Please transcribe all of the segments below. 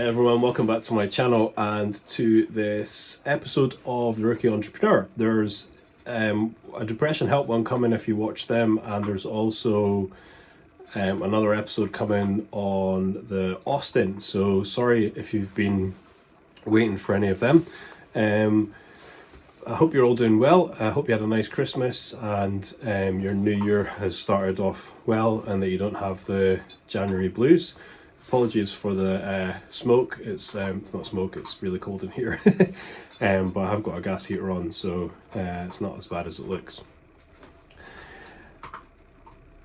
Hi everyone, welcome back to my channel and to this episode of The Rookie Entrepreneur. There's a depression help one coming if you watch them, and there's also another episode coming on the Austin. So sorry if you've been waiting for any of them. I hope you're all doing well. I hope you had a nice Christmas and your new year has started off well and that you don't have the January blues. Apologies for the smoke. It's not smoke, it's really cold in here. But I have got a gas heater on, so it's not as bad as it looks.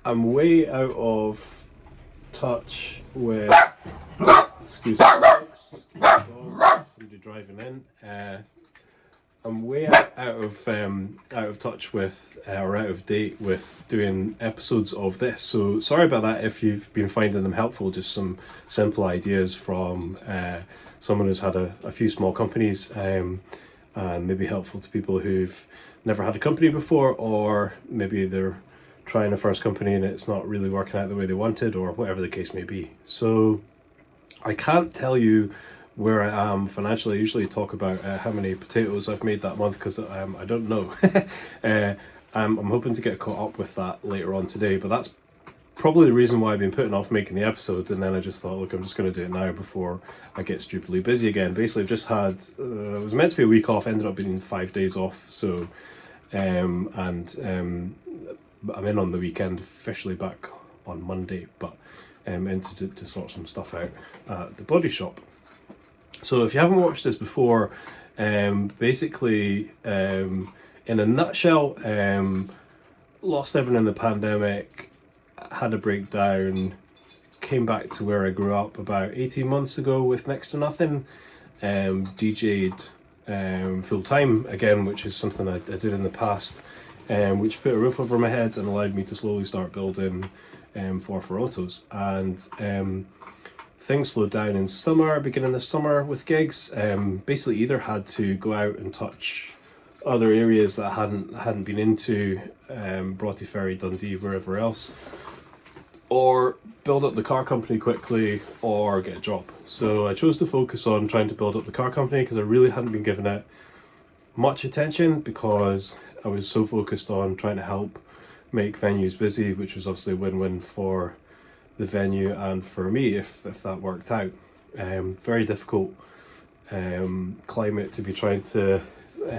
I'm way out of touch with... Excuse me, dogs. Somebody driving in. I'm way out of touch with or out of date with doing episodes of this, so sorry about that if you've been finding them helpful. Just some simple ideas from someone who's had a few small companies, and maybe helpful to people who've never had a company before, or maybe they're trying a first company and it's not really working out the way they wanted, or whatever the case may be. So I can't tell you where I am financially. I usually talk about how many potatoes I've made that month because I don't know. I'm hoping to get caught up with that later on today, but that's probably the reason why I've been putting off making the episodes. And then I just thought, look, I'm just going to do it now before I get stupidly busy again. Basically, I've just had, it was meant to be a week off, ended up being 5 days off. So, I'm in on the weekend, officially back on Monday, but in to sort some stuff out at the body shop. So if you haven't watched this before, basically, in a nutshell, lost everything in the pandemic, had a breakdown, came back to where I grew up about 18 months ago with next to nothing, DJ'd full time again, which is something I did in the past, which put a roof over my head and allowed me to slowly start building for autos. And things slowed down in summer, beginning of summer with gigs. Basically either had to go out and touch other areas that I hadn't been into, Broughty Ferry, Dundee, wherever else, or build up the car company quickly or get a job. So I chose to focus on trying to build up the car company because I really hadn't been giving it much attention because I was so focused on trying to help make venues busy, which was obviously a win-win for the venue and for me if that worked out. Very difficult climate to be trying to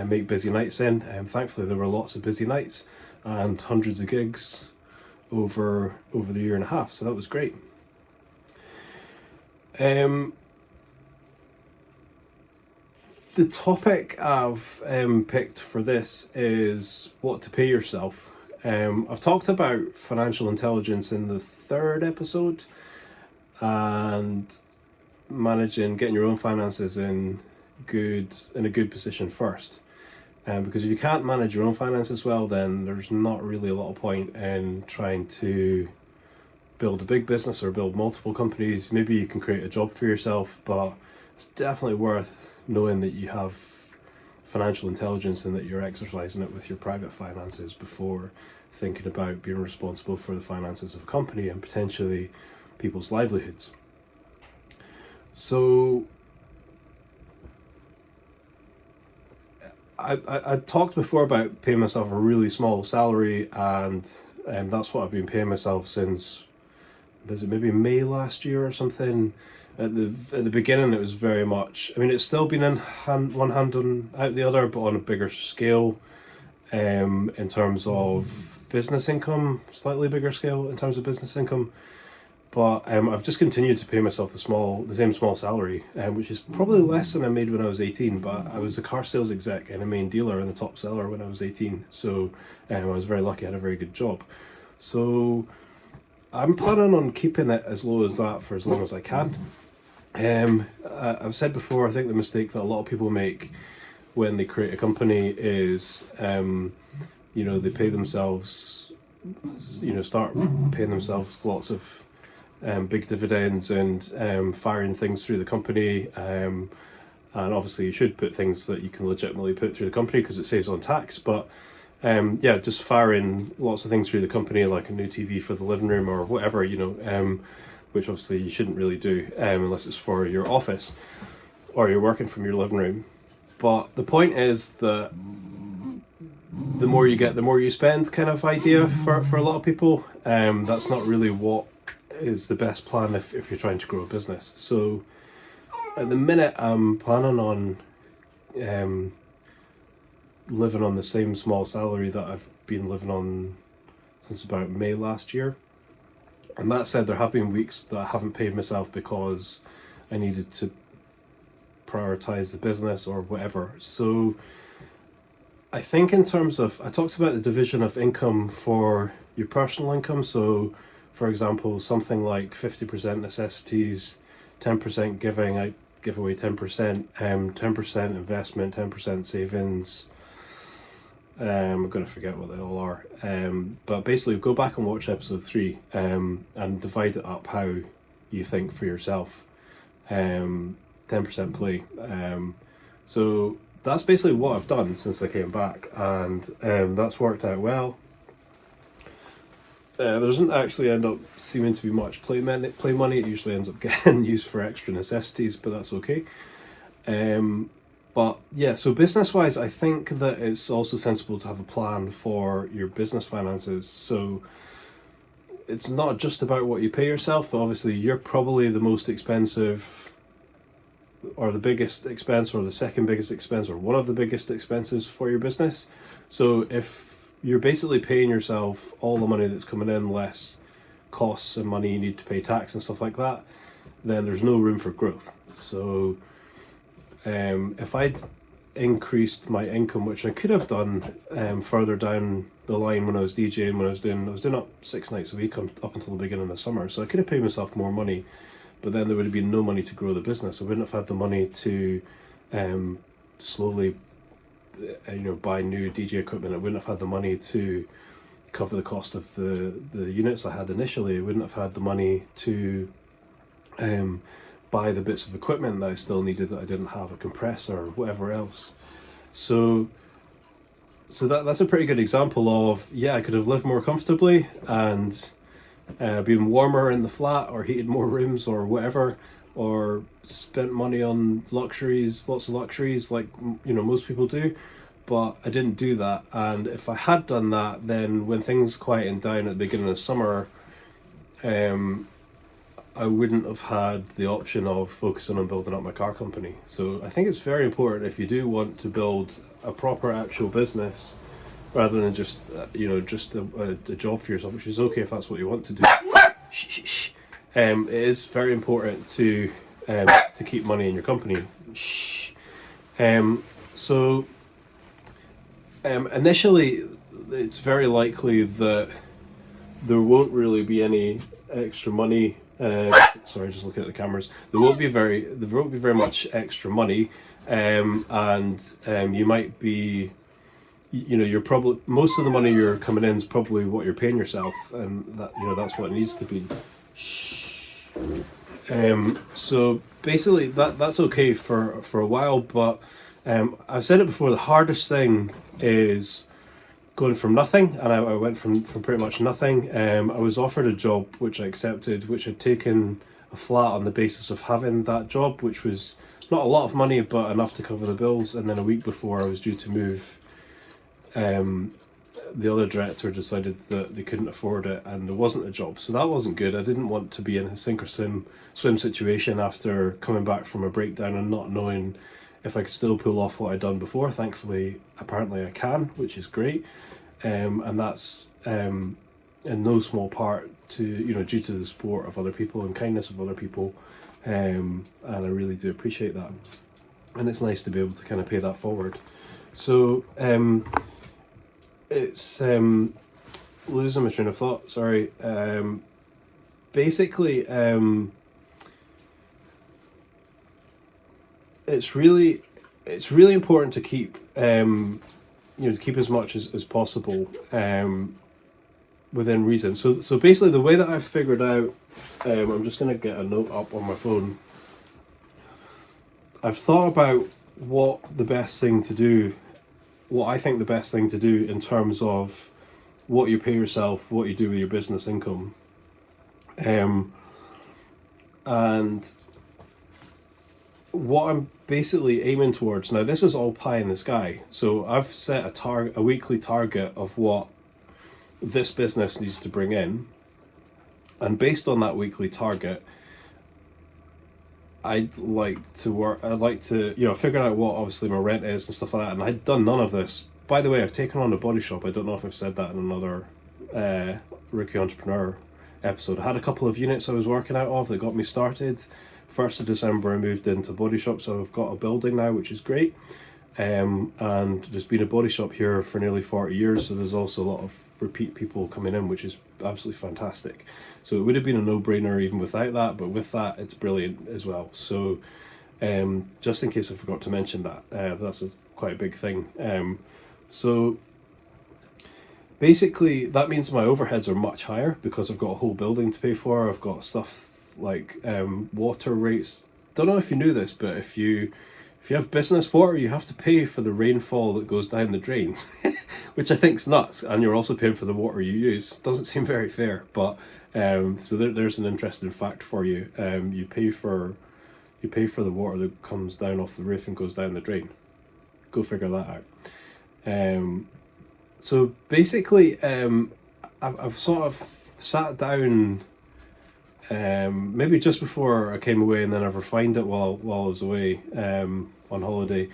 make busy nights in. Thankfully there were lots of busy nights and hundreds of gigs over the year and a half, so that was great. The topic I've picked for this is what to pay yourself. I've talked about financial intelligence in the 3rd episode and getting your own finances in a good position first. Because if you can't manage your own finances well, then there's not really a lot of point in trying to build a big business or build multiple companies. Maybe you can create a job for yourself, but it's definitely worth knowing that you have financial intelligence and that you're exercising it with your private finances before thinking about being responsible for the finances of a company and potentially people's livelihoods. So I talked before about paying myself a really small salary, and that's what I've been paying myself since, was it maybe May last year or something? At the beginning it was very much, I mean, it's still been in one hand and out the other, but on a bigger scale, in terms of business income, slightly bigger scale in terms of business income. But I've just continued to pay myself the same small salary, which is probably less than I made when I was 18, but I was a car sales exec and a main dealer and the top seller when I was 18, so I was very lucky, I had a very good job. So I'm planning on keeping it as low as that for as long as I can. I've said before, I think the mistake that a lot of people make when they create a company is, they pay themselves, start paying themselves lots of big dividends and firing things through the company. And obviously you should put things that you can legitimately put through the company because it saves on tax, but yeah, just firing lots of things through the company, like a new TV for the living room or whatever, which obviously you shouldn't really do unless it's for your office or you're working from your living room. But the point is that the more you get, the more you spend kind of idea for a lot of people. That's not really what is the best plan if you're trying to grow a business. So at the minute, I'm planning on living on the same small salary that I've been living on since about May last year. And that said, there have been weeks that I haven't paid myself because I needed to prioritize the business or whatever. So I think in terms of, I talked about the division of income for your personal income. So for example, something like 50% necessities, 10% giving, I give away 10%, 10% investment, 10% savings. I'm going to forget what they all are. But basically go back and watch episode 3 and divide it up how you think for yourself. 10% play. So that's basically what I've done since I came back, and that's worked out well. There doesn't actually end up seeming to be much play money. It usually ends up getting used for extra necessities, but that's okay. But yeah, so business wise, I think that it's also sensible to have a plan for your business finances. So it's not just about what you pay yourself, but obviously you're probably the most expensive or the biggest expense or the second biggest expense or one of the biggest expenses for your business. So if you're basically paying yourself all the money that's coming in less costs and money you need to pay tax and stuff like that, then there's no room for growth. So if I'd increased my income, which I could have done further down the line when I was DJing, I was doing up 6 nights a week up until the beginning of the summer, so I could have paid myself more money, but then there would have been no money to grow the business. I wouldn't have had the money to slowly buy new DJ equipment. I wouldn't have had the money to cover the cost of the units I had initially. I wouldn't have had the money to buy the bits of equipment that I still needed that I didn't have, a compressor or whatever else. So that's a pretty good example of, yeah, I could have lived more comfortably and been warmer in the flat or heated more rooms or whatever, or spent money on luxuries, lots of luxuries like most people do, but I didn't do that. And if I had done that, then when things quietened down at the beginning of summer, I wouldn't have had the option of focusing on building up my car company. So I think it's very important, if you do want to build a proper actual business rather than just a job for yourself, which is okay if that's what you want to do. It is very important to keep money in your company. Initially, it's very likely that there won't really be any extra money. Sorry, just looking at the cameras. There won't be very much extra money, and you might be, you're probably, most of the money you're coming in is probably what you're paying yourself, and that that's what it needs to be. So basically that's okay for a while, but I've said it before. The hardest thing is going from nothing, and I went from pretty much nothing. I was offered a job which I accepted, which had taken a flat on the basis of having that job, which was not a lot of money but enough to cover the bills. And then a week before I was due to move, the other director decided that they couldn't afford it and there wasn't a job. So that wasn't good. I didn't want to be in a sink or swim situation after coming back from a breakdown and not knowing if I could still pull off what I'd done before. Thankfully, apparently I can, which is great. And that's in no small part to due to the support of other people and kindness of other people, and I really do appreciate that. And it's nice to be able to kind of pay that forward. So it's losing my train of thought. Sorry. Basically, it's really important to keep to keep as much as possible within reason. So basically, the way that I've figured out, I'm just going to get a note up on my phone. I've thought about what the best thing to do what I think the best thing to do in terms of what you pay yourself, what you do with your business income. And what I'm basically aiming towards now, this is all pie in the sky. So I've set a weekly target of what this business needs to bring in, and based on that weekly target, I'd like to figure out what obviously my rent is and stuff like that. And I'd done none of this. By the way, I've taken on a body shop. I don't know if I've said that in another Rookie Entrepreneur episode. I had a couple of units I was working out of that got me started. 1st of December I moved into body shop, so I've got a building now, which is great. And there's been a body shop here for nearly 40 years, so there's also a lot of repeat people coming in, which is absolutely fantastic. So it would have been a no-brainer even without that, but with that it's brilliant as well. So just in case I forgot to mention that, that's quite a big thing. So basically that means my overheads are much higher because I've got a whole building to pay for. I've got stuff like water rates. Don't know if you knew this, but if you have business water, you have to pay for the rainfall that goes down the drains, which I think's nuts. And you're also paying for the water you use. Doesn't seem very fair, but so there's an interesting fact for you. You pay for the water that comes down off the roof and goes down the drain. Go figure that out. So basically, I've sort of sat down. Maybe just before I came away, and then I've refined it while I was away on holiday,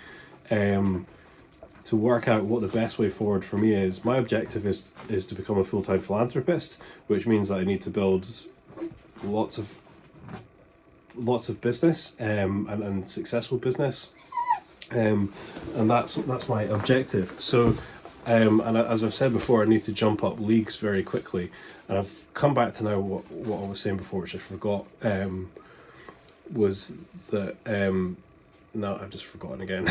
to work out what the best way forward for me is. My objective is to become a full-time philanthropist, which means that I need to build lots of business and successful business, and that's my objective. So. And as I've said before, I need to jump up leagues very quickly. And I've come back to now what I was saying before, which I forgot, was that, no, I've just forgotten again.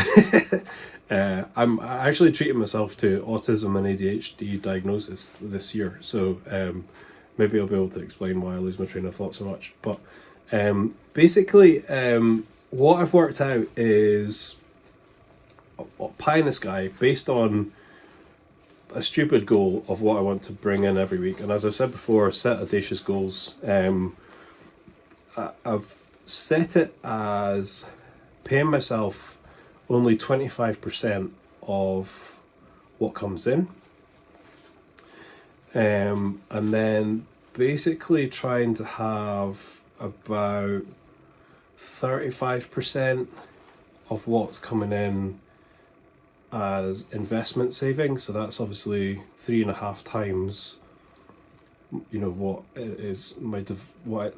I'm actually treating myself to autism and ADHD diagnosis this year. So maybe I'll be able to explain why I lose my train of thought so much. But basically, what I've worked out is pie in the sky based on a stupid goal of what I want to bring in every week. And as I've said before, set audacious goals. I've set it as paying myself only 25% of what comes in. And then basically trying to have about 35% of what's coming in as investment savings. So that's obviously 3.5 times, what is the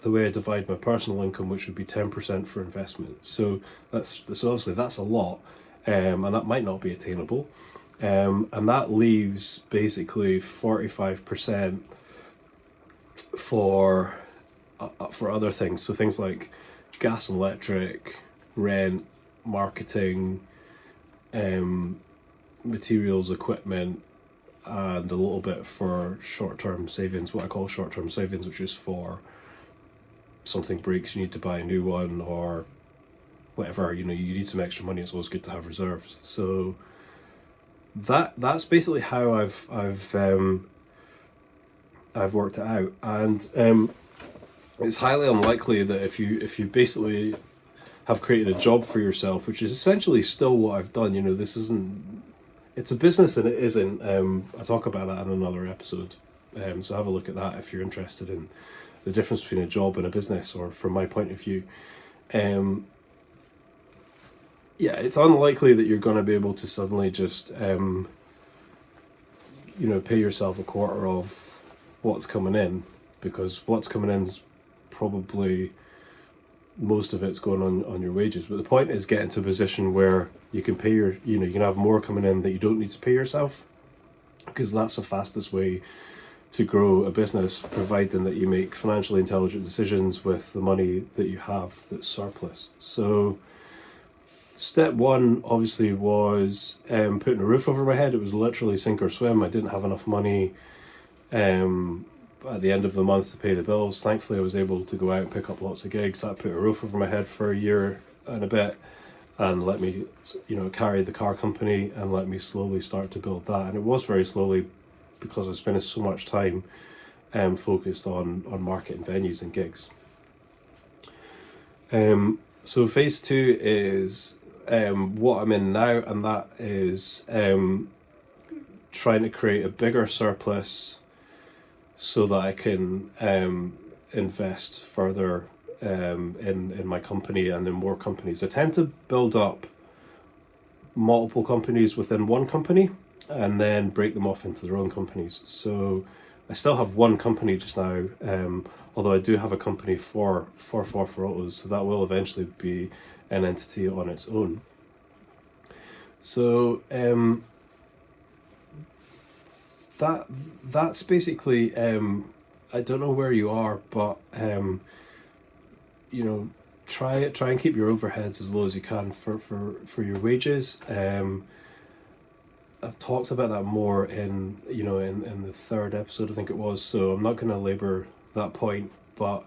way I divide my personal income, which would be 10% for investment. So that's obviously that's a lot, and that might not be attainable, and that leaves basically 45% for other things. So things like gas and electric, rent, marketing, materials, equipment, and a little bit for short-term savings, what I call short-term savings, which is for something breaks, you need to buy a new one, or whatever, you need some extra money. It's always good to have reserves. So that's basically how I've worked it out. And it's highly unlikely that if you basically have created a job for yourself, which is essentially still what I've done. This isn't. It's a business and it isn't. I talk about that in another episode. So have a look at that if you're interested in the difference between a job and a business, or from my point of view. It's unlikely that you're going to be able to suddenly just, pay yourself a quarter of what's coming in, because what's coming in is probably most of it's going on your wages. But the point is getting to a position where you can pay you can have more coming in that you don't need to pay yourself, because that's the fastest way to grow a business, providing that you make financially intelligent decisions with the money that you have that's surplus. So step one obviously was putting a roof over my head. It was literally sink or swim. I didn't have enough money at the end of the month to pay the bills. Thankfully I was able to go out and pick up lots of gigs. That put a roof over my head for a year and a bit, and let me, carry the car company and let me slowly start to build that. And it was very slowly, because I was spending so much time focused on market and venues and gigs. So phase 2 is what I'm in now, and that is trying to create a bigger surplus so that I can invest further in my company and in more companies. I tend to build up multiple companies within one company and then break them off into their own companies. So I still have one company just now, although I do have a company for autos, so that will eventually be an entity on its own. So that's basically, I don't know where you are, but try and keep your overheads as low as you can for your wages. I've talked about that more in the third episode, I think it was, so I'm not going to labor that point, but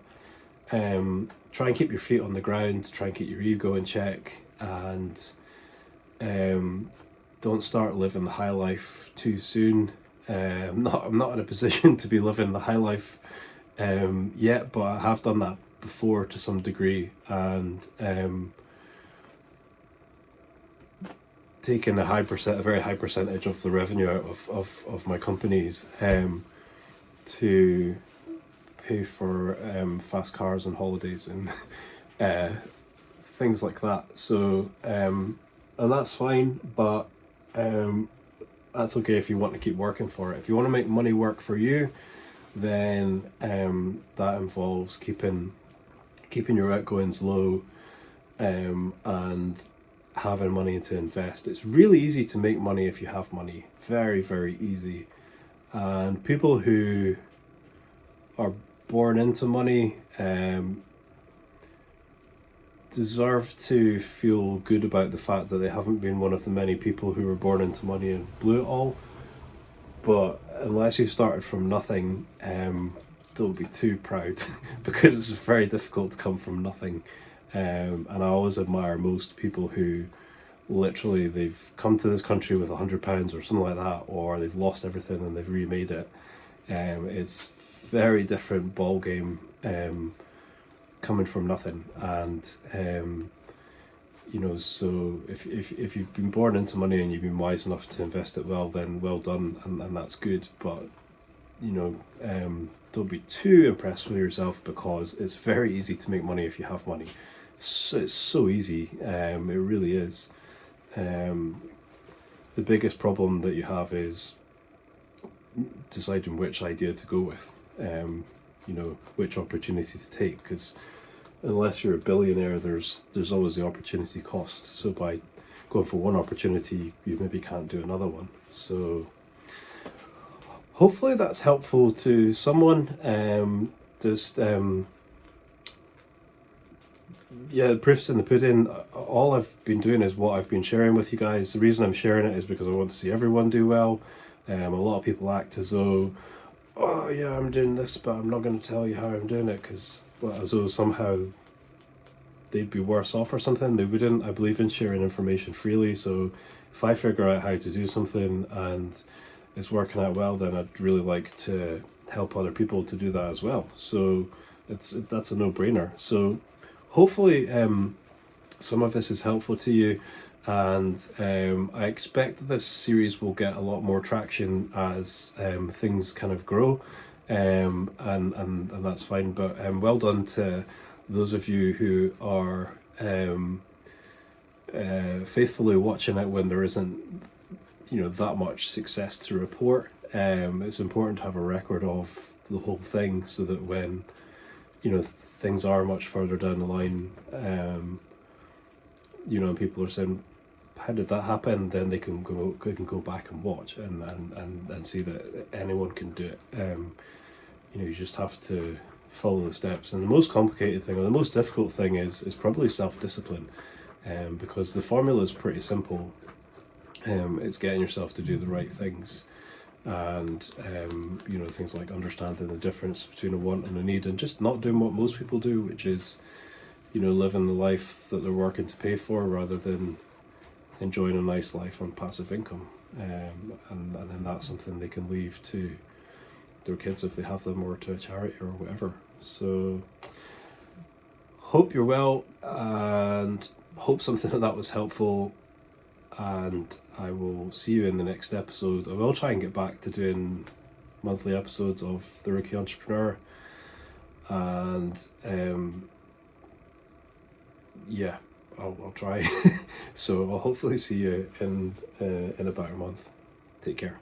try and keep your feet on the ground, try and keep your ego in check, and don't start living the high life too soon. I'm not in a position to be living the high life yet, but I have done that before to some degree, and taken a very high percentage of the revenue out of my companies to pay for fast cars and holidays and things like that. So and that's fine, but that's okay if you want to keep working for it. If you want to make money work for you, then that involves keeping your outgoings low and having money to invest. It's really easy to make money if you have money. Very, very easy. And people who are born into money deserve to feel good about the fact that they haven't been one of the many people who were born into money and blew it all. But unless you started from nothing, don't be too proud because it's very difficult to come from nothing. And I always admire most people who literally they've come to this country with £100 or something like that, or they've lost everything and they've remade it. It's very different ball game coming from nothing, and so if you've been born into money and you've been wise enough to invest it well, then well done, and that's good. But don't be too impressed with yourself, because it's very easy to make money if you have money. It's so easy. It really is. The biggest problem that you have is deciding which idea to go with, which opportunity to take, because unless you're a billionaire, there's always the opportunity cost. So by going for one opportunity, you maybe can't do another one. So hopefully that's helpful to someone. The proof's in the pudding. All I've been doing is what I've been sharing with you guys. The reason I'm sharing it is because I want to see everyone do well. A lot of people act as though, oh yeah, I'm doing this, but I'm not going to tell you how I'm doing it, because as though somehow they'd be worse off or something. They wouldn't. I believe in sharing information freely, so if I figure out how to do something and it's working out well, then I'd really like to help other people to do that as well. So that's a no-brainer. So hopefully some of this is helpful to you, and I expect this series will get a lot more traction as things kind of grow, and that's fine. But well done to those of you who are faithfully watching it when there isn't that much success to report. It's important to have a record of the whole thing, so that when things are much further down the line, and people are saying, how did that happen, then they can go back and watch and see that anyone can do it. You just have to follow the steps, and the most complicated thing, or the most difficult thing, is probably self-discipline, because the formula is pretty simple. It's getting yourself to do the right things, and things like understanding the difference between a want and a need, and just not doing what most people do, which is living the life that they're working to pay for, rather than enjoying a nice life on passive income. And then that's something they can leave to their kids if they have them, or to a charity or whatever. So hope you're well, and hope something like that was helpful, and I will see you in the next episode. I will try and get back to doing monthly episodes of The Rookie Entrepreneur, and yeah, I'll try. So I'll hopefully see you in about a month. Take care.